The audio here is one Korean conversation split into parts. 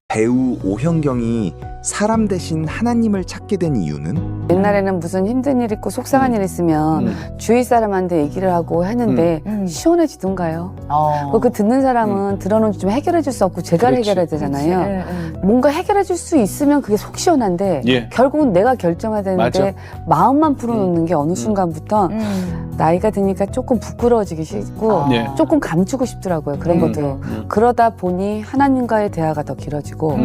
배우 오현경이 사람 대신 하나님을 찾게 된 이유는? 옛날에는 무슨 힘든 일 있고 속상한 일 있으면 주위 사람한테 얘기를 하고 했는데 시원해지던가요? 그 듣는 사람은 들어놓은 좀 해결해 줄 수 없고 제가 해결해야 되잖아요. 뭔가 해결해 줄 수 있으면 그게 속 시원한데 결국은 내가 결정해야 되는데 마음만 풀어놓는 게 어느 순간부터 나이가 드니까 조금 부끄러워지기 싫고 조금 감추고 싶더라고요. 그런 것도. 그러다 보니 하나님과의 대화가 더 길어지고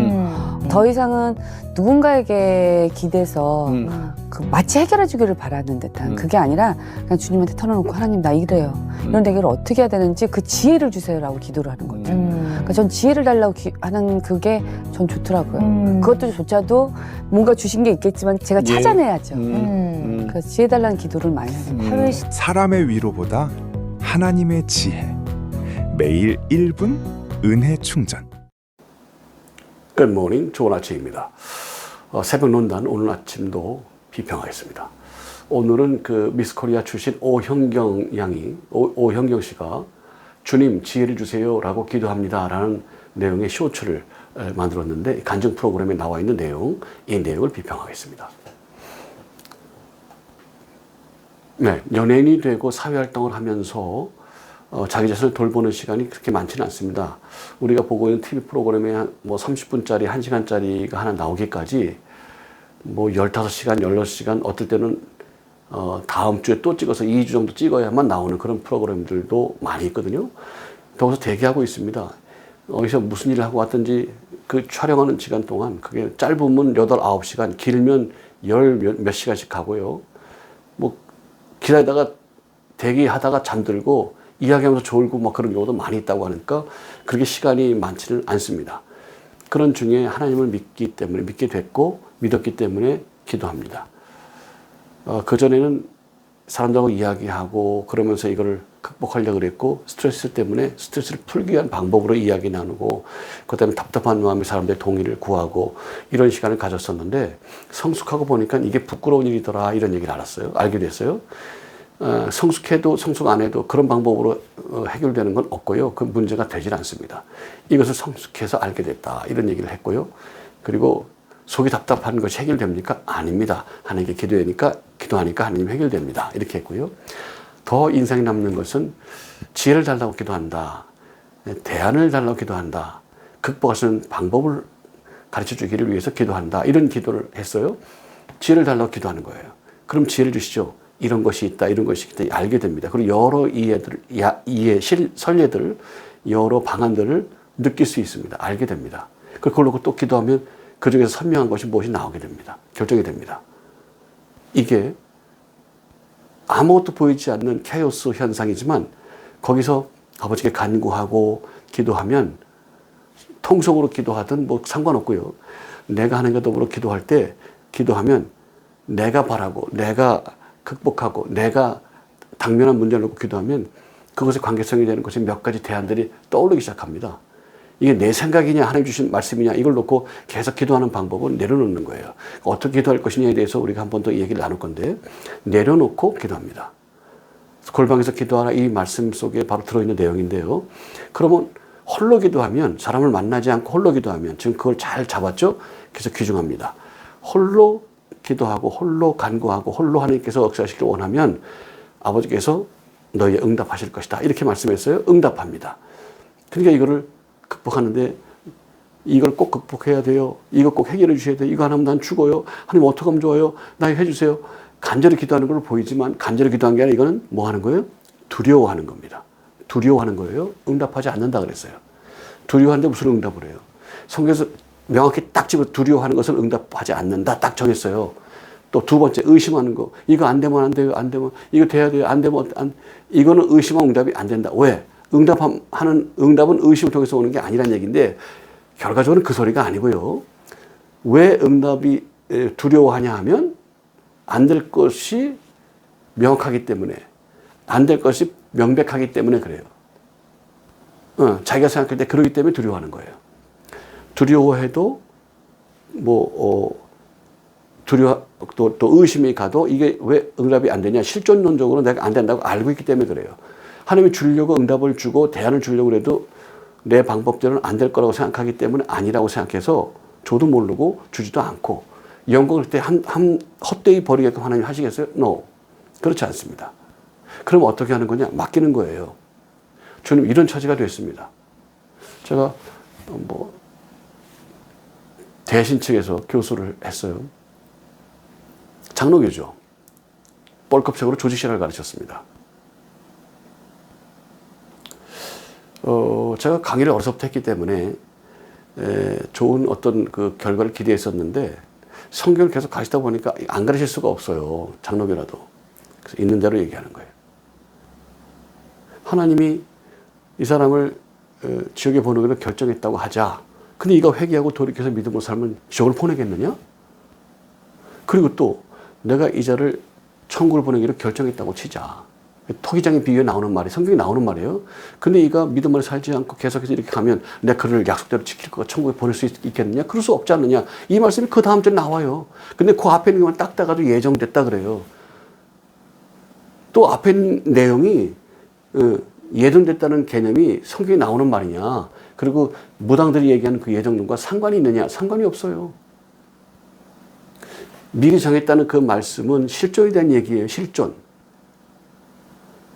더 이상은 누군가에게 기대서 마치 해결해 주기를 바라는 듯한 그게 아니라 그냥 주님한테 털어놓고 하나님 나 이래요. 이런 얘기를 어떻게 해야 되는지 그 지혜를 주세요라고 기도를 하는 거죠. 그러니까 전 지혜를 달라고 하는 그게 전 좋더라고요. 그것도 조차도 뭔가 주신 게 있겠지만 제가 찾아내야죠. 그래서 지혜 달라는 기도를 많이 하는 거예요. 사람의 위로보다 하나님의 지혜. 매일 1분 은혜 충전. 굿모닝 좋은 아침입니다. 새벽 논단 오늘 아침도 비평하겠습니다. 오늘은 그 미스코리아 출신 오현경 양이 오현경 씨가 주님 지혜를 주세요라고 기도합니다 라는 내용의 쇼츠를 만들었는데 간증 프로그램에 나와 있는 내용, 이 내용을 비평하겠습니다. 네, 연예인이 되고 사회활동을 하면서 자기 자신을 돌보는 시간이 그렇게 많지는 않습니다. 우리가 보고 있는 TV 프로그램에 뭐 30분짜리, 1시간짜리가 하나 나오기까지 뭐 15시간, 16시간, 어떨 때는 다음 주에 또 찍어서 2주 정도 찍어야만 나오는 그런 프로그램들도 많이 있거든요. 거기서 대기하고 있습니다. 어디서 무슨 일을 하고 왔든지 그 촬영하는 시간 동안 그게 짧으면 8, 9시간, 길면 10 몇 시간씩 가고요. 뭐 기다리다가 대기하다가 잠들고 이야기하면서 졸고 막 그런 경우도 많이 있다고 하니까 그렇게 시간이 많지는 않습니다. 그런 중에 하나님을 믿기 때문에 믿게 됐고 믿었기 때문에 기도합니다. 그전에는 사람들하고 이야기하고 그러면서 이거를 극복하려고 그랬고 스트레스 때문에 스트레스를 풀기 위한 방법으로 이야기 나누고 그다음에 답답한 마음에 사람들의 동의를 구하고 이런 시간을 가졌었는데 성숙하고 보니까 이게 부끄러운 일이더라 이런 얘기를 알게 됐어요. 성숙해도 성숙 안 해도 그런 방법으로 해결되는 건 없고요. 그 문제가 되질 않습니다. 이것을 성숙해서 알게 됐다 이런 얘기를 했고요. 그리고 속이 답답한 것이 해결됩니까? 아닙니다. 하나님께 기도하니까 하나님 해결됩니다. 이렇게 했고요. 더 인상이 남는 것은 지혜를 달라고 기도한다. 대안을 달라고 기도한다. 극복할 수 있는 방법을 가르쳐 주기를 위해서 기도한다. 이런 기도를 했어요. 지혜를 달라고 기도하는 거예요. 그럼 지혜를 주시죠. 이런 것이 있다, 이런 것이 있다, 알게 됩니다. 그리고 여러 선례들, 여러 방안들을 느낄 수 있습니다. 알게 됩니다. 그걸 놓고 또 기도하면 그 중에서 선명한 것이 무엇이 나오게 됩니다. 결정이 됩니다. 이게 아무것도 보이지 않는 케오스 현상이지만 거기서 아버지께 간구하고 기도하면 통성으로 기도하든 뭐 상관없고요. 내가 하나님과 더불어 기도할 때 기도하면 내가 바라고 내가 극복하고 내가 당면한 문제를 놓고 기도하면 그것에 관계성이 되는 것이 몇 가지 대안들이 떠오르기 시작합니다. 이게 내 생각이냐 하나님 주신 말씀이냐 이걸 놓고 계속 기도하는 방법은 내려놓는 거예요. 어떻게 기도할 것이냐에 대해서 우리가 한 번 더 얘기를 나눌 건데 내려놓고 기도합니다. 골방에서 기도하라 이 말씀 속에 바로 들어있는 내용인데요. 그러면 홀로 기도하면 사람을 만나지 않고 홀로 기도하면 지금 그걸 잘 잡았죠? 그래서 귀중합니다. 홀로 기도하고 홀로 간구하고 홀로 하나님께서 역사하시기를 원하면 아버지께서 너희의 응답하실 것이다. 이렇게 말씀했어요. 응답합니다. 그러니까 이거를 극복하는데 이걸 꼭 극복해야 돼요. 이거 꼭 해결해 주셔야 돼요. 이거 안 하면 난 죽어요. 하나님 어떻게 하면 좋아요? 나 해주세요. 간절히 기도하는 걸 보이지만 간절히 기도한 게 아니라 이거는 뭐 하는 거예요? 두려워하는 겁니다. 두려워하는 거예요. 응답하지 않는다 그랬어요. 두려워하는데 무슨 응답을 해요? 성경에서 명확히 딱 집어 두려워하는 것을 응답하지 않는다 딱 정했어요. 또 두 번째 의심하는 거. 이거 안 되면 안 돼요. 안 되면 이거 돼야 돼요. 안 되면 이거는 의심하면 응답이 안 된다. 왜? 응답은 의심을 통해서 오는 게 아니란 얘기인데 결과적으로는 그 소리가 아니고요. 왜 응답이 두려워하냐 하면 안 될 것이 명확하기 때문에 안 될 것이 명백하기 때문에 그래요. 자기가 생각할 때 그러기 때문에 두려워하는 거예요. 두려워해도 또 의심이 가도 이게 왜 응답이 안 되냐 실존론적으로 내가 안 된다고 알고 있기 때문에 그래요. 하나님이 주려고 응답을 주고 대안을 주려고 해도 내 방법대로는 안 될 거라고 생각하기 때문에 아니라고 생각해서 저도 모르고 주지도 않고 영광을 그때 한 헛되이 버리게끔 하나님 하시겠어요? No. 그렇지 않습니다. 그럼 어떻게 하는 거냐? 맡기는 거예요. 저는 이런 처지가 됐습니다. 제가 대신 측에서 교수를 했어요. 장로교죠. 뻘컵식으로 조직신학을 가르쳤습니다. 제가 강의를 어려서부터 했기 때문에 좋은 어떤 그 결과를 기대했었는데 성경을 계속 가시다 보니까 안 가르칠 수가 없어요. 장로교라도. 그래서 있는 대로 얘기하는 거예요. 하나님이 이 사람을 지옥에 보내기로 결정했다고 하자. 근데 이가 회개하고 돌이켜서 믿음으로 살면 지옥을 보내겠느냐? 그리고 또 내가 이 자를 천국을 보내기로 결정했다고 치자. 토기장의 비유에 나오는 말이 성경에 나오는 말이에요. 근데 이가 믿음으로 살지 않고 계속해서 이렇게 가면 내가 그를 약속대로 지킬 거가 천국에 보낼 수 있겠느냐? 그럴 수 없지 않느냐? 이 말씀이 그 다음 절에 나와요. 근데 그 앞에 있는 것만 딱 따가지고 예정됐다 그래요. 또 앞에 있는 내용이 예정됐다는 개념이 성경에 나오는 말이냐? 그리고 무당들이 얘기하는 그 예정론과 상관이 있느냐? 상관이 없어요. 미리 정했다는 그 말씀은 실존에 대한 얘기예요.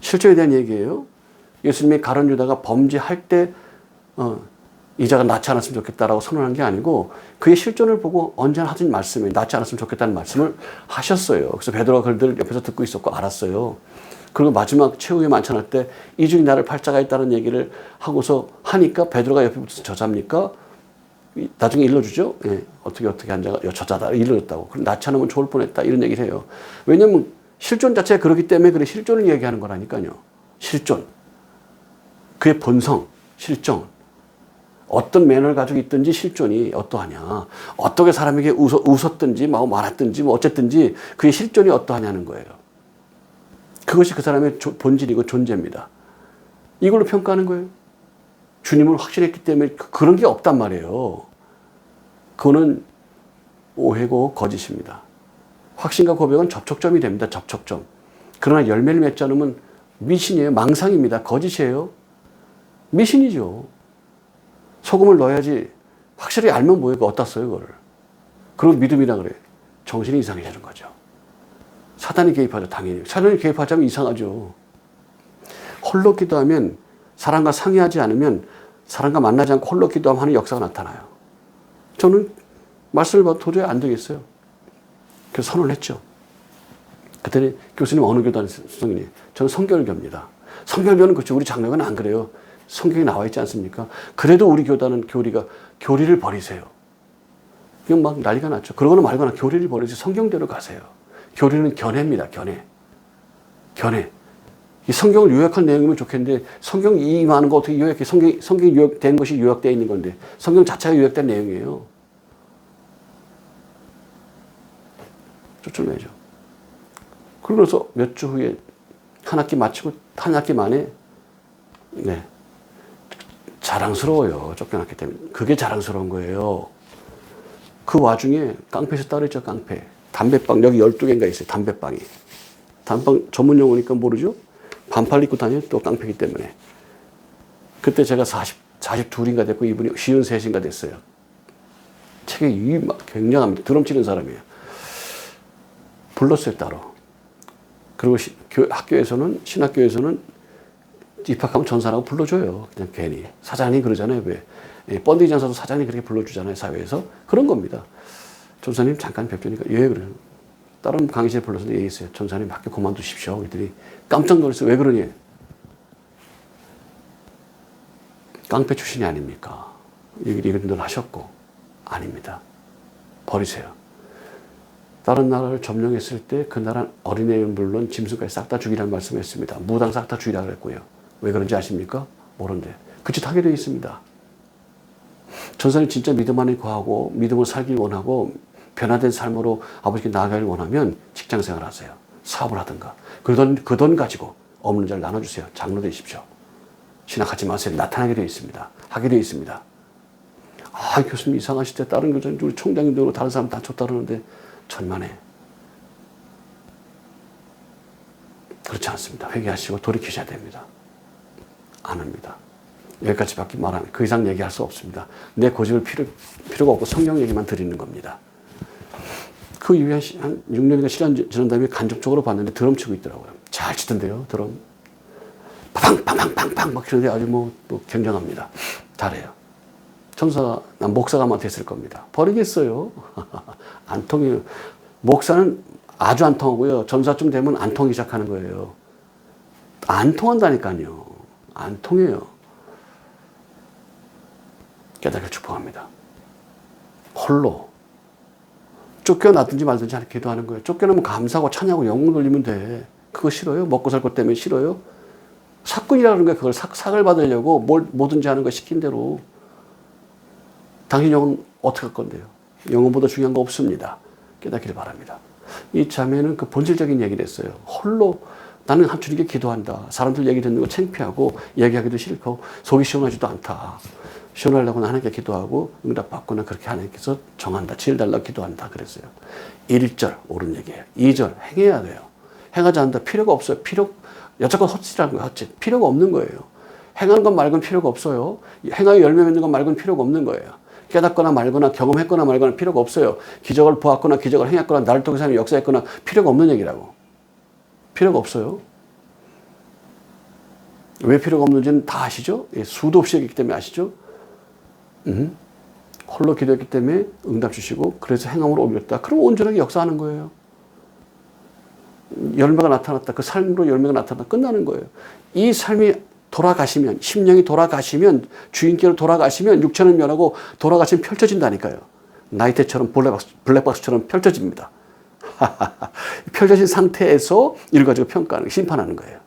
실존에 대한 얘기예요. 예수님이 가룟 유다가 범죄할 때 이자가 낫지 않았으면 좋겠다라고 선언한 게 아니고 그의 실존을 보고 언제나 하신 말씀이 낫지 않았으면 좋겠다는 말씀을 하셨어요. 그래서 베드로가 그들 옆에서 듣고 있었고 알았어요. 그리고 마지막 최후의 만찬할 때 이 중에 나를 팔자가 있다는 얘기를 하고서 하니까 베드로가 옆에 붙어서 저자입니까? 나중에 일러주죠. 예, 어떻게 앉아가 저자다 일러줬다고. 그럼 낫지 않으면 좋을 뻔했다 이런 얘기를 해요. 왜냐하면 실존 자체가 그렇기 때문에 그래 실존을 얘기하는 거라니까요. 실존. 그의 본성, 실존. 어떤 매너를 가지고 있든지 실존이 어떠하냐. 어떻게 사람에게 웃었든지 말았든지 어쨌든지 그의 실존이 어떠하냐는 거예요. 그것이 그 사람의 본질이고 존재입니다. 이걸로 평가하는 거예요. 주님을 확신했기 때문에 그런 게 없단 말이에요. 그거는 오해고 거짓입니다. 확신과 고백은 접촉점이 됩니다. 접촉점. 그러나 열매를 맺지 않으면 미신이에요. 망상입니다. 거짓이에요. 미신이죠. 소금을 넣어야지 확실히 알면 뭐예요? 어디다 써요, 그걸. 그리고 믿음이라 그래. 정신이 이상해지는 거죠. 사단이 개입하죠, 당연히. 사단이 개입하자면 이상하죠. 홀로 기도하면 사람과 상의하지 않으면 사람과 만나지 않고 홀로 기도하면 하는 역사가 나타나요. 저는 말씀을 봐도 도저히 안 되겠어요. 그래서 선언을 했죠. 그때는 교수님 어느 교단 수석이니? 저는 성결교입니다. 성결교는 그렇죠. 우리 장로교는 안 그래요. 성경에 나와 있지 않습니까? 그래도 우리 교단은 교리를 버리세요. 그냥 막 난리가 났죠. 그러거나 말거나 교리를 버리세요. 성경대로 가세요. 교리는 견해입니다. 견해. 이 성경을 요약할 내용이면 좋겠는데 성경 이 많은 거 어떻게 요약해? 성경이 요약된 것이 요약되어 있는 건데 성경 자체가 요약된 내용이에요. 쫓아내죠. 그러면서 몇 주 후에 한 학기 마치고 한 학기 만에 자랑스러워요. 쫓겨났기 때문에. 그게 자랑스러운 거예요. 그 와중에 깡패에서 따르죠. 깡패. 담배빵 여기 12개인가 있어요. 담배빵이. 담배빵 전문 용어니까 모르죠? 반팔 입고 다녀요. 또 깡패이기 때문에. 그때 제가 42인가 됐고 이분이 53인가 됐어요. 책이 막 굉장합니다. 드럼치는 사람이에요. 불렀어요. 따로. 그리고 학교에서는 신학교에서는 입학하면 전사라고 불러줘요. 그냥 괜히. 사장님 그러잖아요. 왜? 번데기 장사도 사장님 그렇게 불러주잖아요. 사회에서. 그런 겁니다. 전사님 잠깐 뵙자니까 예 그래요. 다른 강의실에 불러서 얘기했어요. 전사님 학교 그만두십시오. 그랬더니 깜짝 놀랐어요. 왜 그러니? 깡패 출신이 아닙니까? 얘기를 늘 하셨고 아닙니다. 버리세요. 다른 나라를 점령했을 때 그 나라 어린애는 물론 짐승까지 싹 다 죽이라는 말씀을 했습니다. 무당 싹 다 죽이라고 했고요. 왜 그런지 아십니까? 모르는데. 그 짓 하게 되어 있습니다. 전사님 진짜 믿음 안에 거하고 믿음을 살길 원하고 변화된 삶으로 아버지께 나아가길 원하면 직장생활 하세요. 사업을 하든가. 그 돈 가지고 없는 자를 나눠주세요. 장로 되십시오. 신학하지 마세요. 나타나게 되어 있습니다. 하게 되어 있습니다. 아, 교수님 이상하실 때 다른 교수님, 우리 총장님도 다른 사람 다 좋다 그러는데 천만에. 그렇지 않습니다. 회개하시고 돌이키셔야 됩니다. 안 합니다. 여기까지밖에 말하면 그 이상 얘기할 수 없습니다. 내 고집을 필요가 없고 성경 얘기만 드리는 겁니다. 그 이후에 한 6년인가 7년 지난 다음에 간접적으로 봤는데 드럼 치고 있더라고요. 잘 치던데요, 드럼. 팡팡팡팡팡 막 치는데 아주 뭐 굉장합니다. 잘해요. 목사가 아마 됐을 겁니다. 버리겠어요. 안 통해요. 목사는 아주 안 통하고요. 전사쯤 되면 안 통하기 시작하는 거예요. 안 통한다니까요. 안 통해요. 깨닫기를 축복합니다. 홀로 쫓겨나든지 말든지 하는 기도하는 거예요. 쫓겨나면 감사하고 찬양하고 영웅 돌리면 돼. 그거 싫어요? 먹고 살 것 때문에 싫어요? 사건이라는 게 그걸 삭을 받으려고 뭐든지 하는 거 시킨 대로. 당신 영혼 어떻게 할 건데요? 영혼보다 중요한 거 없습니다. 깨닫기를 바랍니다. 이 자매는 그 본질적인 얘기를 했어요. 홀로 나는 함축이게 기도한다. 사람들 얘기 듣는 거 창피하고 얘기하기도 싫고 속이 시원하지도 않다. 시원하려고 하나님께 기도하고 응답받거나 그렇게 하나님께서 정한다. 지혜를 달라고 기도한다. 그랬어요. 1절 옳은 얘기예요. 2절 행해야 돼요. 행하지 않는다. 필요가 없어요. 여태껏 헛짓이라는 거예요. 헛짓. 필요가 없는 거예요. 행하는 것 말고는 필요가 없어요. 행하여 열매 맺는 것 말고는 필요가 없는 거예요. 깨닫거나 말거나 경험했거나 말거나 필요가 없어요. 기적을 보았거나 기적을 행했거나 나를 통해서 하나님이 역사했거나 필요가 없는 얘기라고. 필요가 없어요. 왜 필요가 없는지는 다 아시죠? 수도 없이 했기 때문에 아시죠? 홀로 기도했기 때문에 응답 주시고 그래서 행함으로 옮겼다. 그럼 온전하게 역사하는 거예요. 열매가 나타났다. 그 삶으로 열매가 나타났다. 끝나는 거예요. 이 삶이 돌아가시면, 심령이 돌아가시면, 주인께로 돌아가시면 육체는 멸하고 돌아가시면 펼쳐진다니까요. 나이테처럼 블랙박스처럼 펼쳐집니다. 펼쳐진 상태에서 이를 가지고 평가하는, 심판하는 거예요.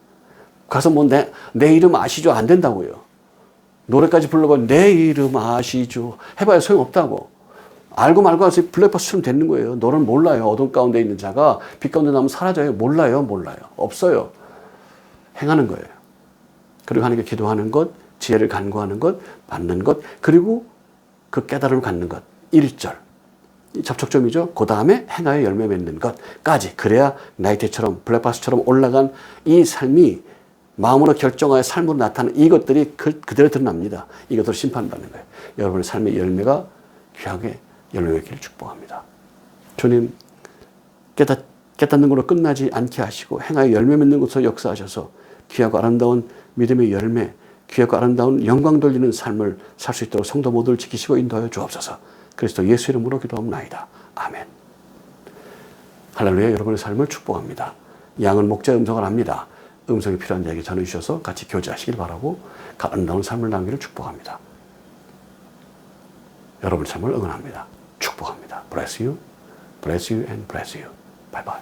가서 뭐 내 이름 아시죠? 안 된다고요. 노래까지 불러봐 내 이름 아시죠? 해봐야 소용없다고. 알고 말고 해서 블랙박스처럼 되는 거예요. 너는 몰라요. 어둠 가운데 있는 자가 빛 가운데 나면 사라져요. 몰라요. 없어요. 행하는 거예요. 그리고 하나님께 기도하는 것, 지혜를 간구하는 것, 받는 것, 그리고 그 깨달음을 갖는 것. 1절. 접촉점이죠. 그 다음에 행하여 열매 맺는 것까지. 그래야 나이테처럼 블랙박스처럼 올라간 이 삶이 마음으로 결정하여 삶으로 나타나는 이것들이 그대로 드러납니다. 이것으로 심판받는 거예요. 여러분의 삶의 열매가 귀하게 열매 맺기를 축복합니다. 주님, 깨닫는 걸로 끝나지 않게 하시고 행하여 열매 맺는 것으로 역사하셔서 귀하고 아름다운 믿음의 열매, 귀하고 아름다운 영광 돌리는 삶을 살 수 있도록 성도 모두를 지키시고 인도하여 주옵소서. 그리스도 예수 이름으로 기도하옵나이다. 아멘. 할렐루야. 여러분의 삶을 축복합니다. 양은 목자의 음성을 압니다. 음성이 필요한 자에게 전해주셔서 같이 교제하시길 바라고 아름다운 삶을 나누기를 축복합니다. 여러분의 삶을 응원합니다. 축복합니다. Bless you, bless you and bless you. Bye bye.